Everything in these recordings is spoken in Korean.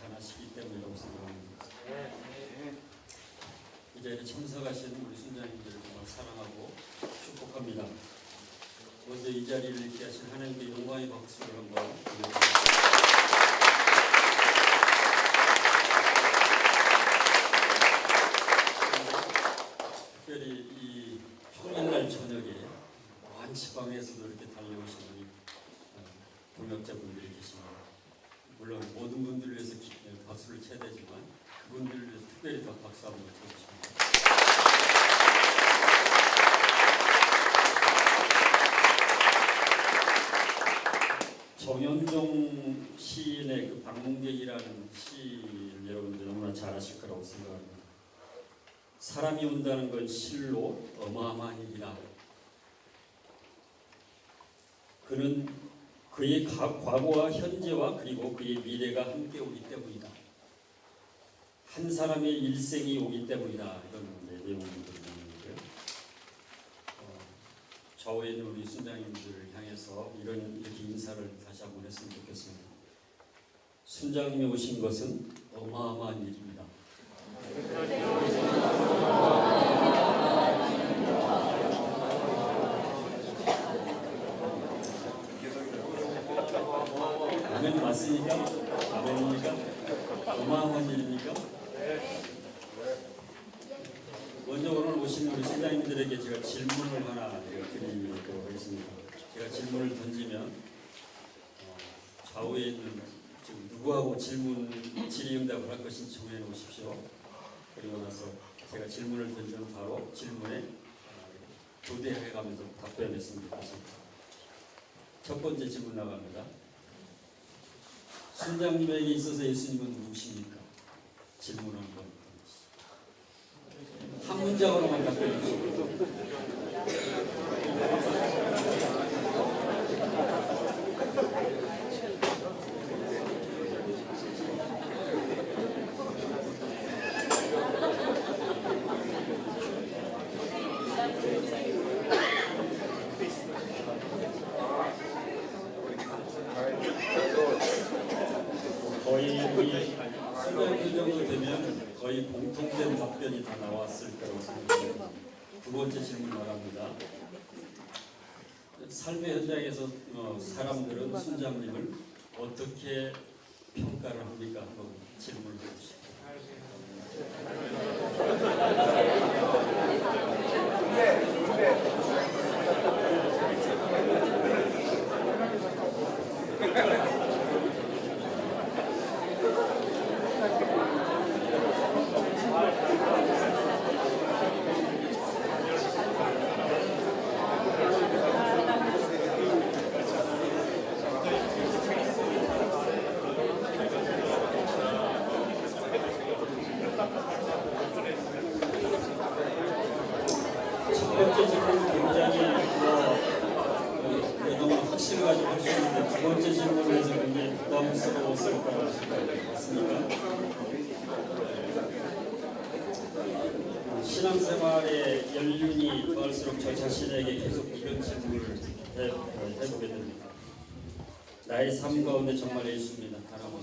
나타나시기 때문이라고 생각합니다. 이 자리에 참석하신 우리 순장님들을 정말 사랑하고 축복합니다. 먼저 이 자리를 있게 하신 하나님께 영광의 박수를 한번 드리겠습니다. 특별히 이 평일날 저녁에 완치방에서도 이렇게 달려오신 우리 동역자분들이 계십니다. 물론 모든 분들을 위해서 박수를 쳐야 되지만 그분들을 위해서 특별히 더 박수 한번 쳐주십니다. 정현종 시인의 그 박문객이라는 시를 여러분들 너무나 잘 아실 거라고 생각합니다. 사람이 온다는 건 실로 어마어마한 일이다. 그는 그의 과거와 현재와 그리고 그의 미래가 함께 오기 때문이다. 한 사람의 일생이 오기 때문이다. 이런 내용들을 있는데요. 좌우에 있는 우리 순장님들을 향해서 이렇게 인사를 다시 한번 했으면 좋겠습니다. 순장님이 오신 것은 어마어마한 일입니다. 아멘 맞습니까? 아멘입니까? 어마어마한 일입니까? 먼저 오늘 오신 우리 순장님들에게 제가 질문을 하나 드리도록 하겠습니다. 제가 질문을 던지면 좌우에 있는 지금 누구하고 질의응답을 할 것인지 정해 놓으십시오. 그리고 나서 제가 질문을 던지면 바로 질문에 교대해가면서 답변했으면 좋겠습니다. 첫 번째 질문 나갑니다. 순장님에게 있어서 예수님은 누구십니까? 질문 한번. 한 문장으로만 답변해 주시고. 거의 순장님 정도 되면 거의 공통된 답변이 다 나왔을 거라고 생각합니다. 두 번째 질문 나갑니다. 삶의 현장에서 사람들은 순장님을 어떻게 평가를 합니까? 한번 질문을 해주시죠. 첫 번째 질문은 굉장히 너무 확신을 가지고 할 수 있는데 두 번째 질문에서 굉장히 부담스러웠을 거라고 생각이 맞습니까? 신앙생활의 연륜이 더할수록 저 자신에게 계속 이런 질문을 해보게 됩니다. 나의 삶 가운데 정말 예수님이 나타나고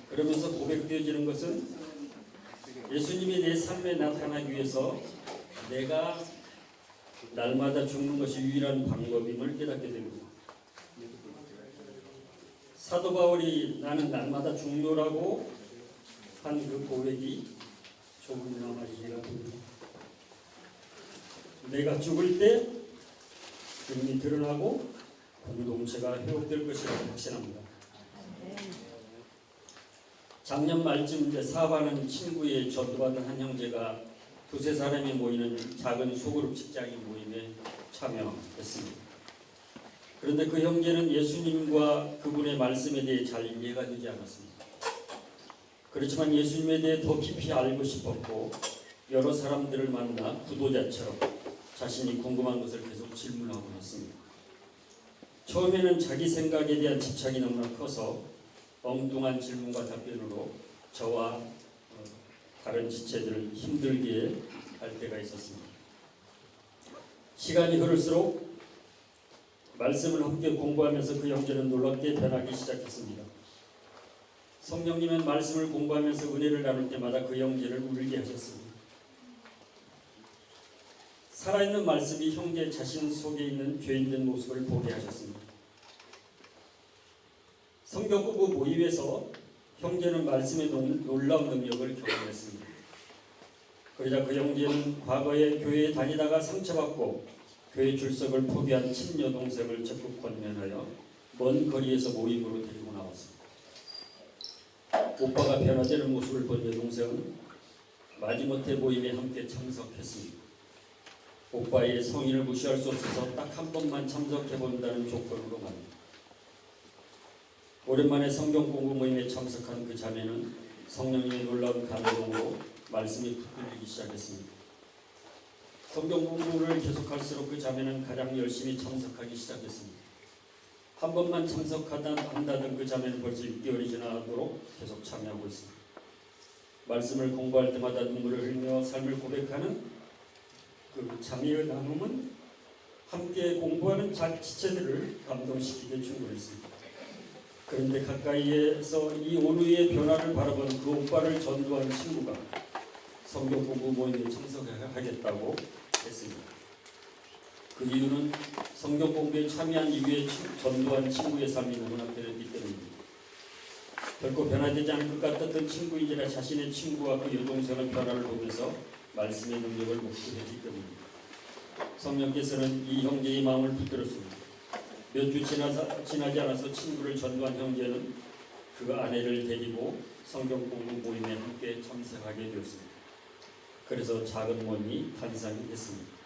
그러면서 고백되어지는 것은 예수님이 내 삶에 나타나기 위해서 내가 날마다 죽는 것이 유일한 방법임을 깨닫게 됩니다. 사도 바울이 나는 날마다 죽노라고 한 그 고백이 조금이나마 이해가 됩니다. 내가 죽을 때 주님이 드러나고 공동체가 회복될 것이라고 확신합니다. 작년 말쯤 이제 사업하는 친구의 전도받은 한 형제가 두세 사람이 모이는 작은 소그룹 직장인 모임에 참여했습니다. 그런데 그 형제는 예수님과 그분의 말씀에 대해 잘 이해가 되지 않았습니다. 그렇지만 예수님에 대해 더 깊이 알고 싶었고 여러 사람들을 만나 구도자처럼 자신이 궁금한 것을 계속 질문하고 했습니다. 처음에는 자기 생각에 대한 집착이 너무나 커서 엉뚱한 질문과 답변으로 저와 다른 지체들을 힘들게 할 때가 있었습니다. 시간이 흐를수록 말씀을 함께 공부하면서 그 형제는 놀랍게 변하기 시작했습니다. 성령님은 말씀을 공부하면서 은혜를 나눌 때마다 그 형제를 울게 하셨습니다. 살아있는 말씀이 형제 자신 속에 있는 죄인된 모습을 보게 하셨습니다. 성경 공부 모임에서 형제는 말씀의 놀라운 능력을 경험했습니다. 그러자 그 형제는 과거에 교회에 다니다가 상처받고 교회 출석을 포기한 친여동생을 적극 권면하여 먼 거리에서 모임으로 데리고 나왔습니다. 오빠가 변화되는 모습을 본 여동생은 마지못해 모임에 함께 참석했습니다. 오빠의 성인을 무시할 수 없어서 딱 한 번만 참석해본다는 조건으로 말입니다. 오랜만에 성경 공부 모임에 참석한 그 자매는 성령님의 놀라운 감동으로 말씀이 붙들리기 시작했습니다. 성경 공부를 계속할수록 그 자매는 가장 열심히 참석하기 시작했습니다. 한 번만 참석한다던 그 자매는 벌써 6개월이 지나도록 계속 참여하고 있습니다. 말씀을 공부할 때마다 눈물을 흘리며 삶을 고백하는 그 자매의 나눔은 함께 공부하는 지체들을 감동시키기에 충분했습니다. 그런데 가까이에서 이 온우의 변화를 바라본 그 오빠를 전도한 친구가 성경 공부 모임에 참석하겠다고 했습니다. 그 이유는 성경 공부에 참여한 이후에 전도한 친구의 삶이 너무나 변했기 때문입니다. 결코 변화되지 않을 것 같았던 친구인지라 자신의 친구와 그 여동생의 변화를 보면서 말씀의 능력을 묵상했기 때문입니다. 성령께서는 이 형제의 마음을 붙들었습니다. 몇 주 지나지 않아서 친구를 전도한 형제는 그 아내를 데리고 성경 공부 모임에 함께 참석하게 되었습니다. 그래서 작은 모임이 탄생이 됐습니다.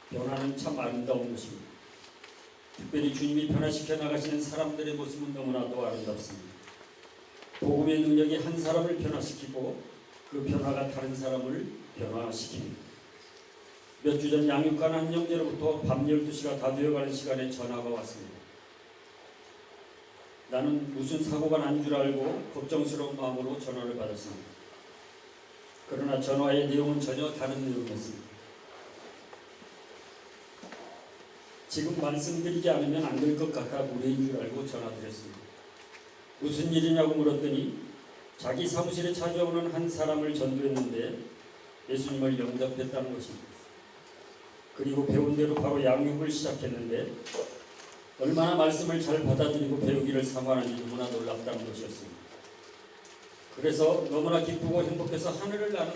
변화는 참 아름다운 것입니다. 특별히 주님이 변화시켜 나가시는 사람들의 모습은 너무나도 아름답습니다. 복음의 능력이 한 사람을 변화시키고 그 변화가 다른 사람을 변화시킵니다. 몇 주 전 양육하는 한 형제로부터 밤 12시가 다 되어가는 시간에 전화가 왔습니다. 나는 무슨 사고가 난 줄 알고 걱정스러운 마음으로 전화를 받았습니다. 그러나 전화의 내용은 전혀 다른 내용이었습니다. 지금 말씀드리지 않으면 안 될 것 같아 무례인 줄 알고 전화드렸습니다. 무슨 일이냐고 물었더니 자기 사무실에 찾아오는 한 사람을 전도했는데 예수님을 영접했다는 것입니다. 그리고 배운 대로 바로 양육을 시작했는데 얼마나 말씀을 잘 받아들이고 배우기를 사모하는지 너무나 놀랍다는 것이었습니다. 그래서 너무나 기쁘고 행복해서 하늘을 나는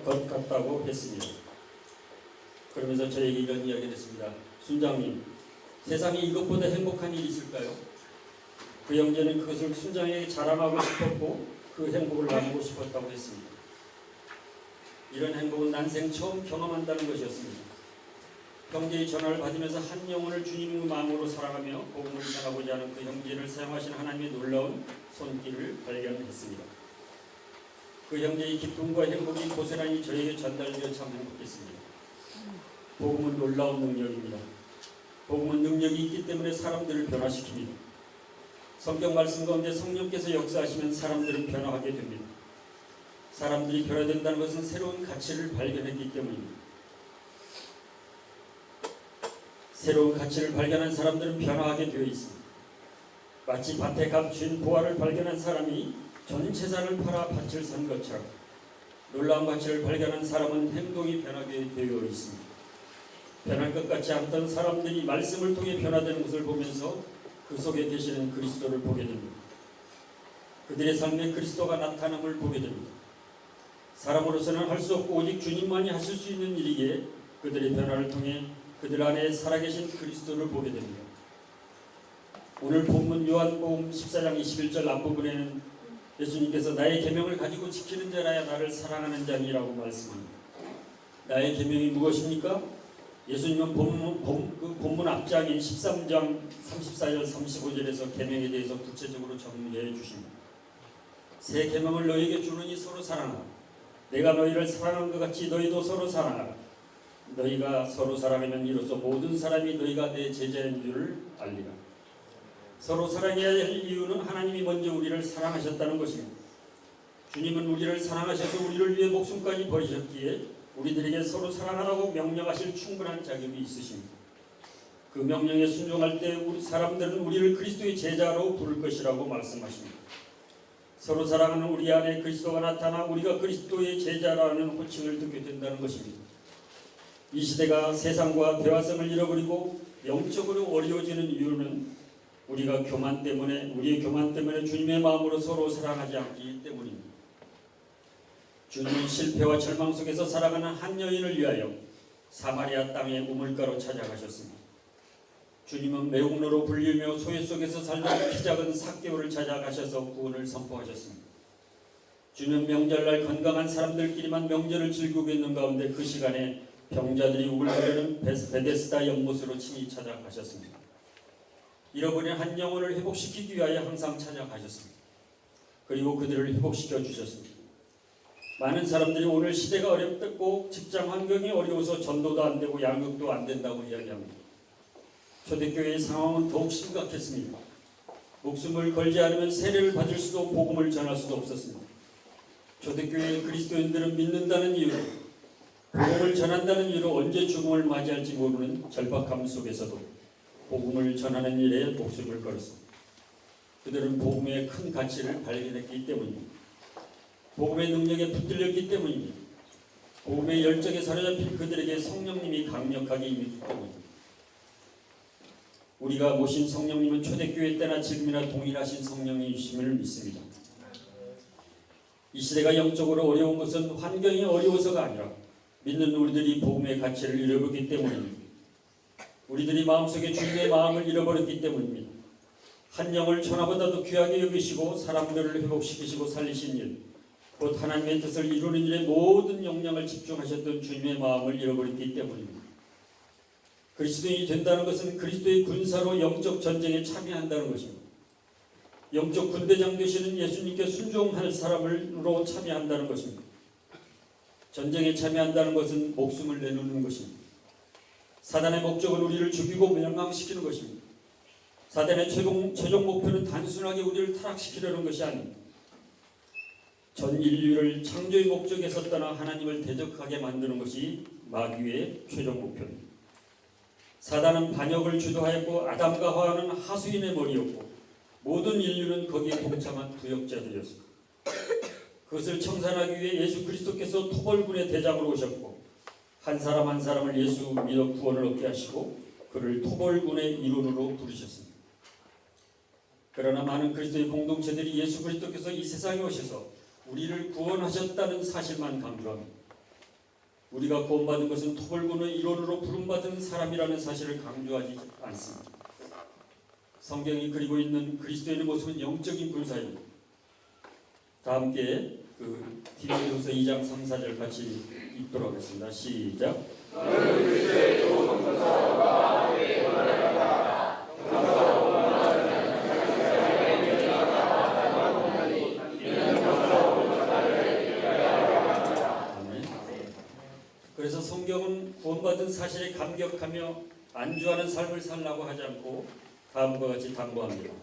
것 같다고 했습니다. 그러면서 저에게 이런 이야기를 했습니다. 순장님, 세상에 이것보다 행복한 일이 있을까요? 그 형제는 그것을 순장에게 자랑하고 싶었고 그 행복을 나누고 싶었다고 했습니다. 이런 행복은 난생 처음 경험한다는 것이었습니다. 형제의 전화를 받으면서 한 영혼을 주님의 마음으로 사랑하며 복음을 전하고자 하는 그 형제를 사용하시는 하나님의 놀라운 손길을 발견했습니다. 그 형제의 기쁨과 행복이 고스란히 저에게 전달되어 참 행복했습니다. 복음은 놀라운 능력입니다. 복음은 능력이 있기 때문에 사람들을 변화시킵니다. 성경 말씀 가운데 성령께서 역사하시면 사람들은 변화하게 됩니다. 사람들이 변화된다는 것은 새로운 가치를 발견했기 때문입니다. 새로운 가치를 발견한 사람들은 변화하게 되어 있습니다. 마치 밭에 값진 보화를 발견한 사람이 전 재산을 팔아 밭을 산 것처럼 놀라운 가치를 발견한 사람은 행동이 변하게 되어 있습니다. 변할 것 같지 않던 사람들이 말씀을 통해 변화되는 것을 보면서 그 속에 계시는 그리스도를 보게 됩니다. 그들의 삶에 그리스도가 나타남을 보게 됩니다. 사람으로서는 할 수 없고 오직 주님만이 하실 수 있는 일이기에 그들의 변화를 통해 그들 안에 살아계신 그리스도를 보게 됩니다. 오늘 본문 요한복음 14장 21절 앞부분에는 예수님께서 나의 계명을 가지고 지키는 자라야 나를 사랑하는 자니라고 말씀합니다. 나의 계명이 무엇입니까? 예수님은 본문 앞장인 13장 34절 35절에서 계명에 대해서 구체적으로 정리해 주십니다. 새 계명을 너희에게 주노니 서로 사랑하라. 내가 너희를 사랑한 것 같이 너희도 서로 사랑하라. 너희가 서로 사랑하면 이로써 모든 사람이 너희가 내 제자인 줄을 알리라. 서로 사랑해야 할 이유는 하나님이 먼저 우리를 사랑하셨다는 것입니다. 주님은 우리를 사랑하셔서 우리를 위해 목숨까지 버리셨기에 우리들에게 서로 사랑하라고 명령하실 충분한 자격이 있으십니다. 그 명령에 순종할 때 우리 사람들은 우리를 그리스도의 제자로 부를 것이라고 말씀하십니다. 서로 사랑하는 우리 안에 그리스도가 나타나 우리가 그리스도의 제자라는 호칭을 듣게 된다는 것입니다. 이 시대가 세상과 대화성을 잃어버리고 영적으로 어려워지는 이유는 우리의 교만 때문에 주님의 마음으로 서로 사랑하지 않기 때문입니다. 주님은 실패와 절망 속에서 살아가는 한 여인을 위하여 사마리아 땅에 우물가로 찾아가셨습니다. 주님은 매국노로 불리며 소외 속에서 살던 키 작은 삭개오를 찾아가셔서 구원을 선포하셨습니다. 주님은 명절날 건강한 사람들끼리만 명절을 즐기고 있는 가운데 그 시간에 병자들이 우글거리는 베데스다 연못으로 친히 찾아가셨습니다. 잃어버린 한 영혼을 회복시키기 위하여 항상 찾아가셨습니다. 그리고 그들을 회복시켜 주셨습니다. 많은 사람들이 오늘 시대가 어렵고 직장 환경이 어려워서 전도도 안 되고 양육도 안 된다고 이야기합니다. 초대교회의 상황은 더욱 심각했습니다. 목숨을 걸지 않으면 세례를 받을 수도 복음을 전할 수도 없었습니다. 초대교회의 그리스도인들은 믿는다는 이유로, 복음을 전한다는 이유로 언제 죽음을 맞이할지 모르는 절박함 속에서도 복음을 전하는 일에 목숨을 걸었습니다. 그들은 복음의 큰 가치를 발견했기 때문입니다. 복음의 능력에 붙들렸기 때문입니다. 복음의 열정에 사로잡힌 그들에게 성령님이 강력하게 임했기 때문입니다. 우리가 모신 성령님은 초대교회 때나 지금이나 동일하신 성령님이심을 믿습니다. 이 시대가 영적으로 어려운 것은 환경이 어려워서가 아니라 믿는 우리들이 복음의 가치를 잃어버렸기 때문입니다. 우리들이 마음속에 주님의 마음을 잃어버렸기 때문입니다. 한 영을 천하보다도 귀하게 여기시고 사람들을 회복시키시고 살리신 일, 곧 하나님의 뜻을 이루는 일에 모든 역량을 집중하셨던 주님의 마음을 잃어버렸기 때문입니다. 그리스도인이 된다는 것은 그리스도의 군사로 영적 전쟁에 참여한다는 것입니다. 영적 군대장 되시는 예수님께 순종할 사람으로 참여한다는 것입니다. 전쟁에 참여한다는 것은 목숨을 내놓는 것입니다. 사단의 목적은 우리를 죽이고 멸망시키는 것입니다. 사단의 최종 목표는 단순하게 우리를 타락시키려는 것이 아닙니다. 전 인류를 창조의 목적에서 떠나 하나님을 대적하게 만드는 것이 마귀의 최종 목표입니다. 사단은 반역을 주도하였고 아담과 하와는 하수인의 머리였고 모든 인류는 거기에 동참한 부역자들이었습니다. 그것을 청산하기 위해 예수 그리스도께서 토벌군의 대장으로 오셨고 한 사람 한 사람을 예수 믿어 구원을 얻게 하시고 그를 토벌군의 일원으로 부르셨습니다. 그러나 많은 그리스도의 공동체들이 예수 그리스도께서 이 세상에 오셔서 우리를 구원하셨다는 사실만 강조합니다. 우리가 구원받은 것은 토벌군의 일원으로 부름받은 사람이라는 사실을 강조하지 않습니다. 성경이 그리고 있는 그리스도인의 모습은 영적인 군사입니다. 다 함께 디모데후서 2장 3, 4절 같이 읽도록 하겠습니다. 시작. 너는 그리스도의 좋은 동사와 함께 원하노라. 그래서 성경은 구원받은 사실에 감격하며 안주하는 삶을 살라고 하지 않고 다음과 같이 당부합니다.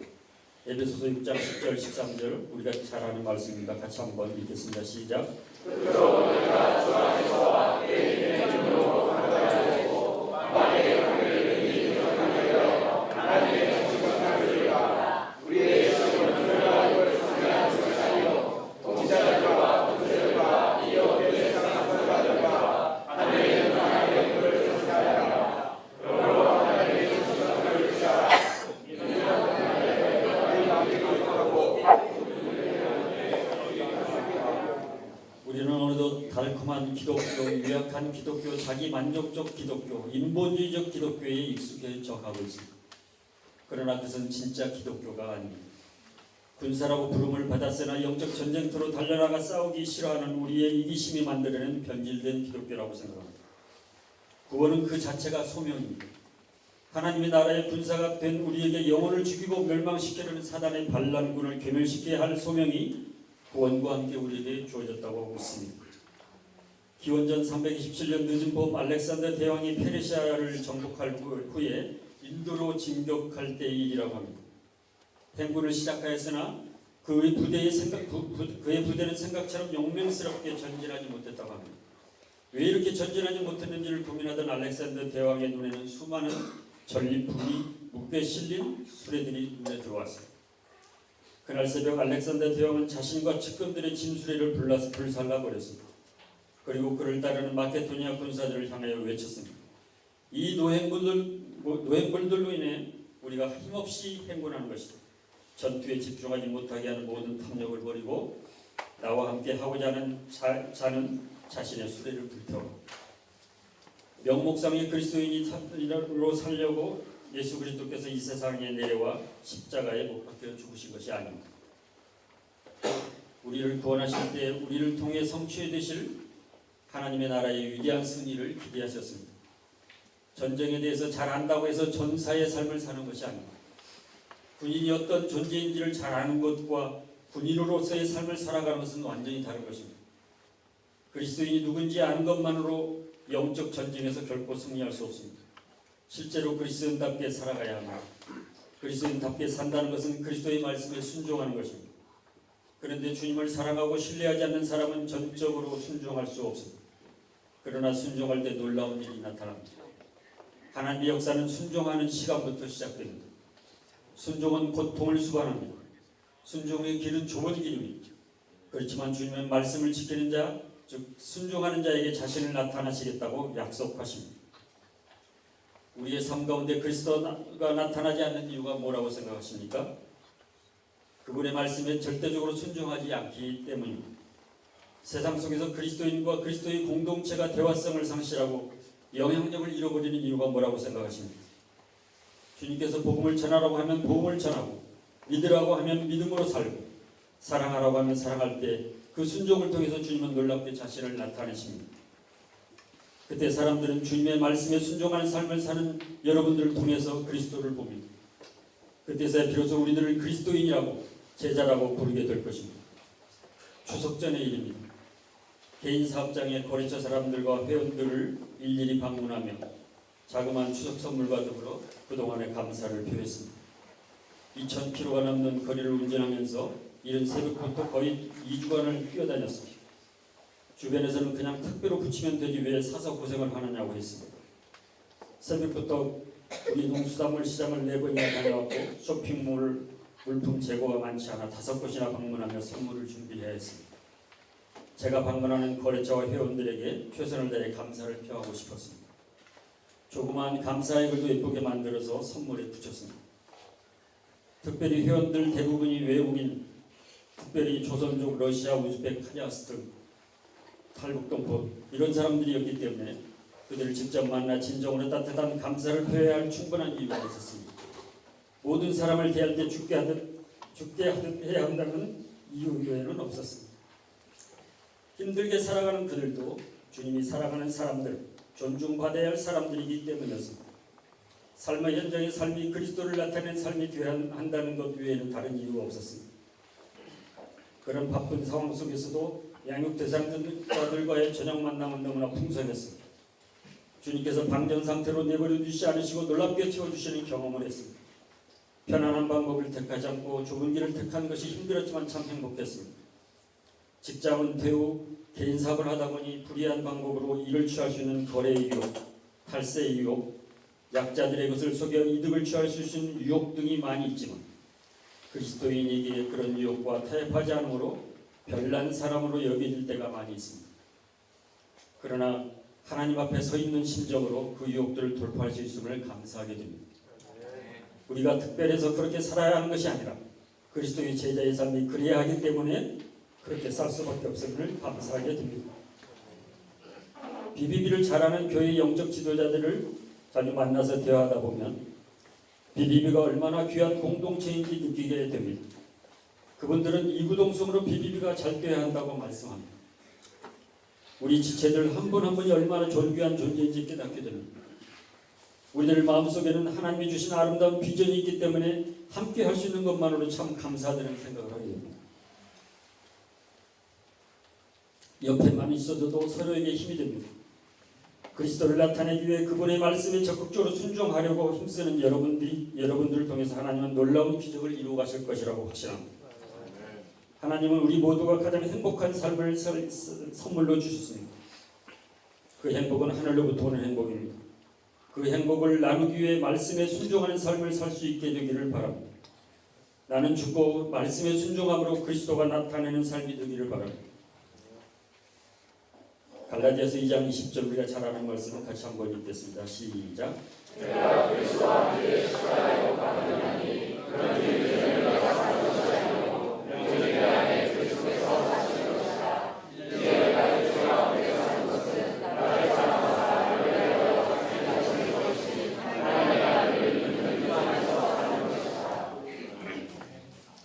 에베소서 6장 10절 13절 우리가 잘 아는 말씀입니다. 같이 한번 읽겠습니다. 시작. 우리가 주 안에서 함께 있는 힘으로 강건하고 만에 우리를 이기는 하나님의 정직한 우리가 우리의 영혼을 하나님을 상대하는 것이 아니요 통치자들과 군수들과 이어 세상 사람들과 하늘에 있는 하나님의 영혼을 상대하라. 그러므로 하나님의 정직한 우리가 우리는 어느덧 달콤한 기독교, 유약한 기독교, 자기 만족적 기독교, 인본주의적 기독교에 익숙해져 가고 있습니다. 그러나 그것은 진짜 기독교가 아닙니다. 군사라고 부름을 받았으나 영적 전쟁터로 달려나가 싸우기 싫어하는 우리의 이기심이 만들어낸 변질된 기독교라고 생각합니다. 구원은 그 자체가 소명입니다. 하나님의 나라의 군사가 된 우리에게 영혼을 죽이고 멸망시키려는 사단의 반란군을 괴멸시켜야 할 소명이 구원과 함께 우리에게 주어졌다고 믿습니다. 기원전 327년 늦은 봄 알렉산더 대왕이 페르시아를 정복할 후에 인도로 진격할 때의 일이라고 합니다. 행군을 시작하였으나 그의 부대는 생각처럼 용맹스럽게 전진하지 못했다고 합니다. 왜 이렇게 전진하지 못했는지를 고민하던 알렉산더 대왕의 눈에는 수많은 전리품이 무게 실린 수레들이 눈에 들어왔습니다. 그날 새벽 알렉산더 대왕은 자신과 측근들의 짐수레를 불살라버렸습니다. 그리고 그를 따르는 마케도니아 군사들을 향하여 외쳤습니다. 이 노획물들로 인해 우리가 힘없이 행군하는 것이다. 전투에 집중하지 못하게 하는 모든 탐욕을 버리고 나와 함께 하고자 하는 자는 자신의 수레를 불태워 명목상의 그리스도인으로 살려고 예수 그리스도께서 이 세상에 내려와 십자가에 못 박혀 죽으신 것이 아닙니다. 우리를 구원하실 때 우리를 통해 성취해 되실 하나님의 나라의 위대한 승리를 기대하셨습니다. 전쟁에 대해서 잘 안다고 해서 전사의 삶을 사는 것이 아닙니다. 군인이 어떤 존재인지를 잘 아는 것과 군인으로서의 삶을 살아가는 것은 완전히 다른 것입니다. 그리스도인이 누군지 아는 것만으로 영적 전쟁에서 결코 승리할 수 없습니다. 실제로 그리스도인답게 살아가야 합니다. 그리스도인답게 산다는 것은 그리스도의 말씀에 순종하는 것입니다. 그런데 주님을 사랑하고 신뢰하지 않는 사람은 전적으로 순종할 수 없습니다. 그러나 순종할 때 놀라운 일이 나타납니다. 하나님의 역사는 순종하는 시간부터 시작됩니다. 순종은 고통을 수반합니다. 순종의 길은 좁은 길입니다. 그렇지만 주님의 말씀을 지키는 자, 즉 순종하는 자에게 자신을 나타나시겠다고 약속하십니다. 우리의 삶 가운데 그리스도가 나타나지 않는 이유가 뭐라고 생각하십니까? 그분의 말씀에 절대적으로 순종하지 않기 때문입니다. 세상 속에서 그리스도인과 그리스도의 공동체가 대화성을 상실하고 영향력을 잃어버리는 이유가 뭐라고 생각하십니까? 주님께서 복음을 전하라고 하면 복음을 전하고 믿으라고 하면 믿음으로 살고 사랑하라고 하면 사랑할 때 그 순종을 통해서 주님은 놀랍게 자신을 나타내십니다. 그때 사람들은 주님의 말씀에 순종하는 삶을 사는 여러분들을 통해서 그리스도를 봅니다. 그때서야 비로소 우리들을 그리스도인이라고 제자라고 부르게 될 것입니다. 추석 전의 일입니다. 개인 사업장의 거래처 사람들과 회원들을 일일이 방문하며 자그마한 추석 선물과 더불어 그동안의 감사를 표했습니다. 2,000km가 넘는 거리를 운전하면서 이른 새벽부터 거의 2주간을 뛰어다녔습니다. 주변에서는 그냥 택배로 붙이면 되지 왜 사서 고생을 하느냐고 했습니다. 새벽부터 우리 농수산물 시장을 4번이나 다녀왔고 쇼핑몰 물품 재고가 많지 않아 5곳이나 방문하며 선물을 준비해야 했습니다. 제가 방문하는 거래처와 회원들에게 최선을 다해 감사를 표하고 싶었습니다. 조그마한 감사의 글도 예쁘게 만들어서 선물에 붙였습니다. 특별히 회원들 대부분이 외국인, 특별히 조선족, 러시아, 우즈벡, 카자흐스탄, 탈북동포 이런 사람들이었기 때문에 그들을 직접 만나 진정으로 따뜻한 감사를 표해야 할 충분한 이유가 있었습니다. 모든 사람을 대할 때 죽게 하듯 해야 한다는 이유 외에는 없었습니다. 힘들게 살아가는 그들도 주님이 사랑하는 사람들, 존중받아야 할 사람들이기 때문이었습니다. 삶의 현장의 삶이 그리스도를 나타낸 삶이 되어야 한다는 것 외에는 다른 이유가 없었습니다. 그런 바쁜 상황 속에서도 양육 대상자들과의 저녁 만남은 너무나 풍성했습니다. 주님께서 방전 상태로 내버려 두시지 않으시고 놀랍게 채워주시는 경험을 했습니다. 편안한 방법을 택하지 않고 좁은 길을 택한 것이 힘들었지만 참 행복했습니다. 직장은 배우, 개인 사업을 하다 보니 불이한 방법으로 일을 취할 수 있는 거래의 유혹, 탈세의 유혹, 약자들의 것을 속여 이득을 취할 수 있는 유혹 등이 많이 있지만 그리스도인에게 그런 유혹과 타협하지 않으므로 별난 사람으로 여겨질 때가 많이 있습니다. 그러나 하나님 앞에 서 있는 심정으로 그 유혹들을 돌파할 수 있음을 감사하게 됩니다. 우리가 특별해서 그렇게 살아야 하는 것이 아니라 그리스도의 제자의 삶이 그래야 하기 때문에 그렇게 살 수밖에 없음을 감사하게 됩니다. BBB를 잘하는 교회 영적 지도자들을 자주 만나서 대화하다 보면 BBB가 얼마나 귀한 공동체인지 느끼게 됩니다. 그분들은 이구동성으로 BBB가 잘 되어야 한다고 말씀합니다. 우리 지체들 한 분 한 분이 얼마나 존귀한 존재인지 깨닫게 됩니다. 우리들 마음속에는 하나님이 주신 아름다운 비전이 있기 때문에 함께 할 수 있는 것만으로 참 감사하다는 생각을 하게 됩니다. 옆에만 있어도 서로에게 힘이 됩니다. 그리스도를 나타내기 위해 그분의 말씀에 적극적으로 순종하려고 힘쓰는 여러분들을 통해서 하나님은 놀라운 기적을 이루어 가실 것이라고 확신합니다. 하나님은 우리 모두가 가장 행복한 삶을 선물로 주셨습니다. 그 행복은 하늘로부터 오는 행복입니다. 그 그 행복을 나누기 위해 말씀에 순종하는 삶을 살 수 있게 되기를 바랍니다. 나는 죽고 말씀에 순종함으로 그리스도가 나타내는 삶이 되기를 바랍니다. 갈라디아서 2장 20절 우리가 잘 아는 말씀을 같이 한번 읽겠습니다. 시작. 내가 그리스도와 함께 십자가에 못 박혔나니 그런 일 이전에 사는 것이 아니고 영생에 안에 그리스도께서 사시는 것이다. 이제까지 주와 함께 사는 것은 나를 사랑하사 은혜로 함께 사시는 것이니 하나님의 아들을 믿는 그 안에서 사는 것이다.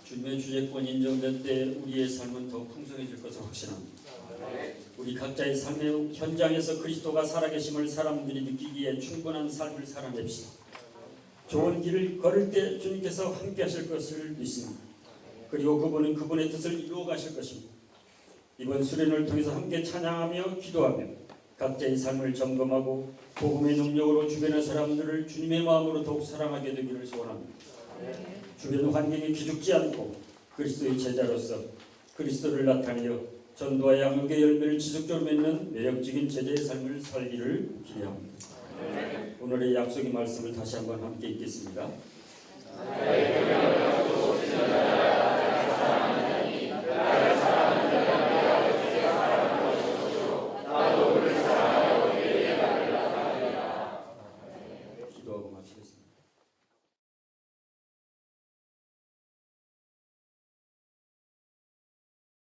주님의 주재권 인정될 때 우리의 삶은 더 풍성해질 것을 확신합니다. 우리 각자의 삶의 현장에서 그리스도가 살아계심을 사람들이 느끼기에 충분한 삶을 살아냅시다. 좋은 길을 걸을 때 주님께서 함께 하실 것을 믿습니다. 그리고 그분은 그분의 뜻을 이루어 가실 것입니다. 이번 수련을 통해서 함께 찬양하며 기도하며 각자의 삶을 점검하고 복음의 능력으로 주변의 사람들을 주님의 마음으로 더욱 사랑하게 되기를 소원합니다. 주변 환경이 기죽지 않고 그리스도의 제자로서 그리스도를 나타내어 전도와 양육의 열매를 지속적으로 맺는 매력적인 제자의 삶을 살기를 기대합니다. 오늘의 약속의 말씀을 다시 한번 함께 읽겠습니다.